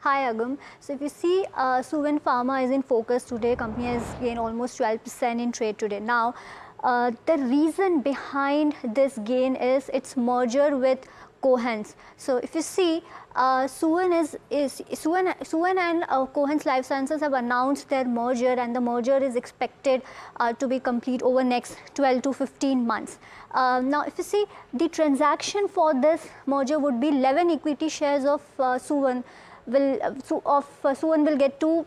Hi Agam. So if you see Suven Pharma is in focus today, company has gained almost 12% in trade today. Now the reason behind this gain is its merger with Cohance. So if you see Suven and Cohance Lifesciences have announced their merger, and the merger is expected to be complete over next 12 to 15 months. Now if you see, the transaction for this merger would be 11 equity shares of Suven will get to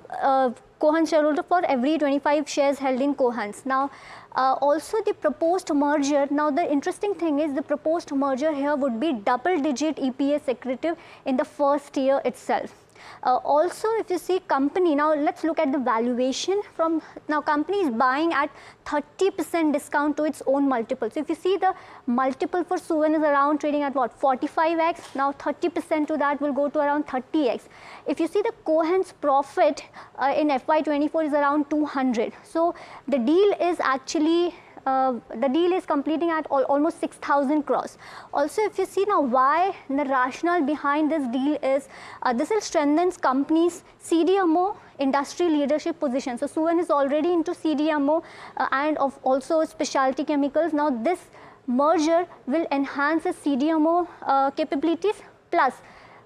Cohance shareholder for every 25 shares held in Cohance. Now also the proposed merger, now the interesting thing is the proposed merger here would be double digit EPS accretive in the first year itself. Also if you see company, now let's look at the valuation from, now company is buying at 30% discount to its own multiple. So if you see the multiple for Suven is around trading at what, 45x, now 30% to that will go to around 30x. If you see the Cohance profit in FY24 is around 200. So the deal is actually completing at almost 6,000 crores. Also, if you see now why the rationale behind this deal is, this will strengthen company's CDMO industry leadership position. So Suven is already into CDMO and also specialty chemicals. Now this merger will enhance its CDMO capabilities, plus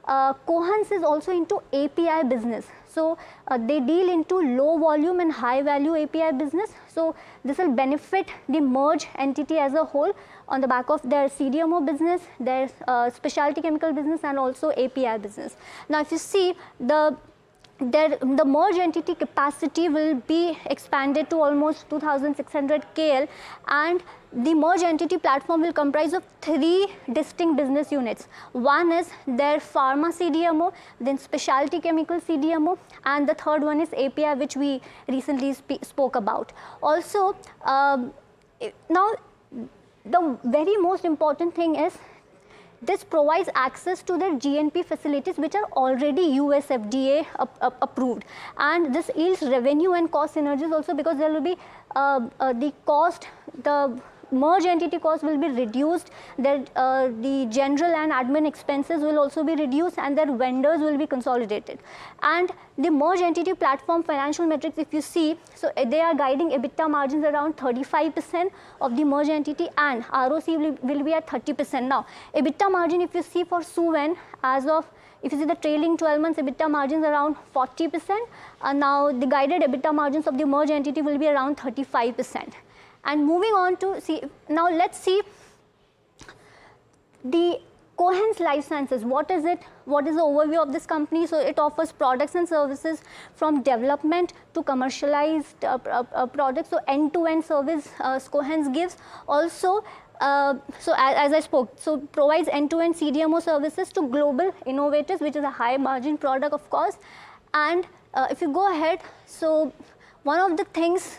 Cohance is also into API business. So they deal into low volume and high value API business. So this will benefit the merged entity as a whole on the back of their CDMO business, their specialty chemical business, and also API business. Now if you see the merged entity capacity will be expanded to almost 2,600 KL, and the merged entity platform will comprise of 3 distinct business units. One is their pharma CDMO, then specialty chemical CDMO, and the third one is API, which we recently spoke about. Also, now the very most important thing is this provides access to their GNP facilities, which are already US FDA approved, and this yields revenue and cost synergies also, because there will be the merged entity cost will be reduced, the general and admin expenses will also be reduced, and their vendors will be consolidated. And the merged entity platform financial metrics, if you see, so they are guiding EBITDA margins around 35% of the merged entity, and ROC will be at 30%. Now EBITDA margin, if you see for Suven, as of, if you see the trailing 12 months EBITDA margins around 40%, now the guided EBITDA margins of the merged entity will be around 35%. And moving on to see, now let's see the Cohance Lifesciences. What is it? What is the overview of this company? So it offers products and services from development to commercialized products. So end-to-end service Cohance gives. Also, so as I spoke, so provides end-to-end CDMO services to global innovators, which is a high margin product, of course. And if you go ahead, so one of the things,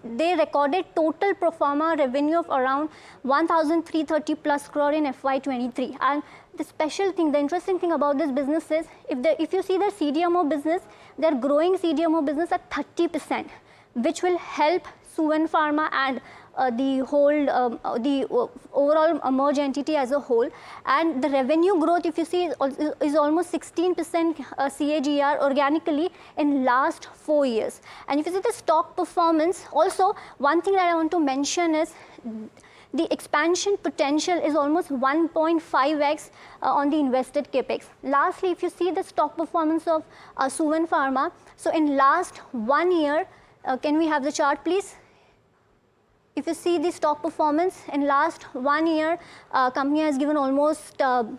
they recorded total pro forma revenue of around 1,330 plus crore in FY23. And the special thing, the interesting thing about this business is, if you see their CDMO business, they're growing CDMO business at 30%, which will help Suven Pharma and the overall merged entity as a whole. And the revenue growth, if you see, is almost 16% CAGR organically in last 4 years. And if you see the stock performance, also one thing that I want to mention is the expansion potential is almost 1.5x on the invested capex. Lastly, if you see the stock performance of Suven Pharma, so in last 1 year, can we have the chart please? If you see the stock performance in last 1 year, company has given almost 42%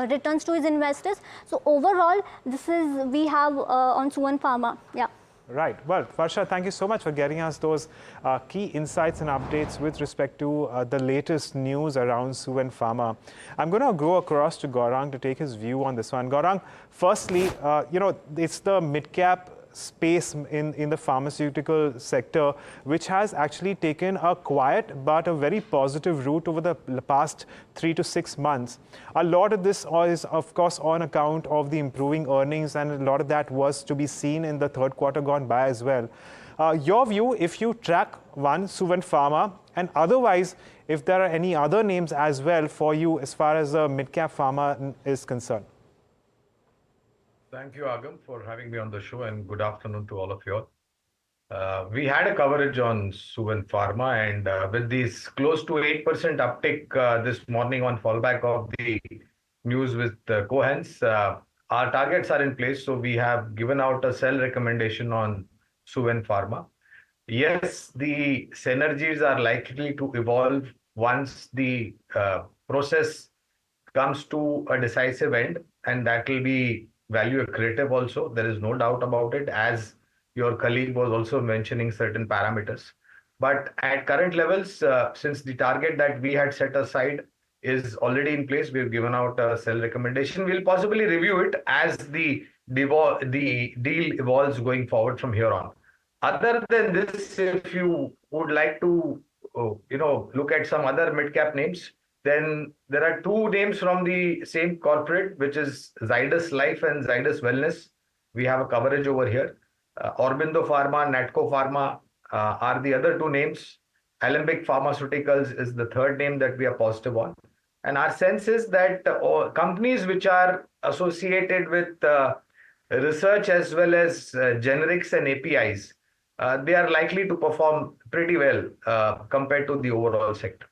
returns to its investors. So overall, this is we have on Suven Pharma. Yeah. Right. Well, Varsha, thank you so much for getting us those key insights and updates with respect to the latest news around Suven Pharma. I'm going to go across to Gaurang to take his view on this one. Gaurang, firstly, it's the mid-cap space in the pharmaceutical sector, which has actually taken a quiet but a very positive route over the past 3 to 6 months. A lot of this is, of course, on account of the improving earnings, and a lot of that was to be seen in the third quarter gone by as well. Your view, if you track one, Suven Pharma, and otherwise, if there are any other names as well for you as far as mid-cap pharma is concerned. Thank you, Agam, for having me on the show, and good afternoon to all of you all. We had a coverage on Suven Pharma, and with this close to 8% uptick this morning on fallback of the news with Cohance, our targets are in place. So we have given out a sell recommendation on Suven Pharma. Yes, the synergies are likely to evolve once the process comes to a decisive end, and that will be value accretive also. There is no doubt about it, as your colleague was also mentioning certain parameters. But at current levels, since the target that we had set aside is already in place, we've given out a sell recommendation. We'll possibly review it as the deal evolves going forward from here on. Other than this, if you would like to, look at some other mid-cap names, then there are two names from the same corporate, which is Zydus Life and Zydus Wellness. We have a coverage over here. Aurobindo Pharma, Natco Pharma are the other two names. Alembic Pharmaceuticals is the third name that we are positive on. And our sense is that companies which are associated with research as well as generics and APIs, they are likely to perform pretty well compared to the overall sector.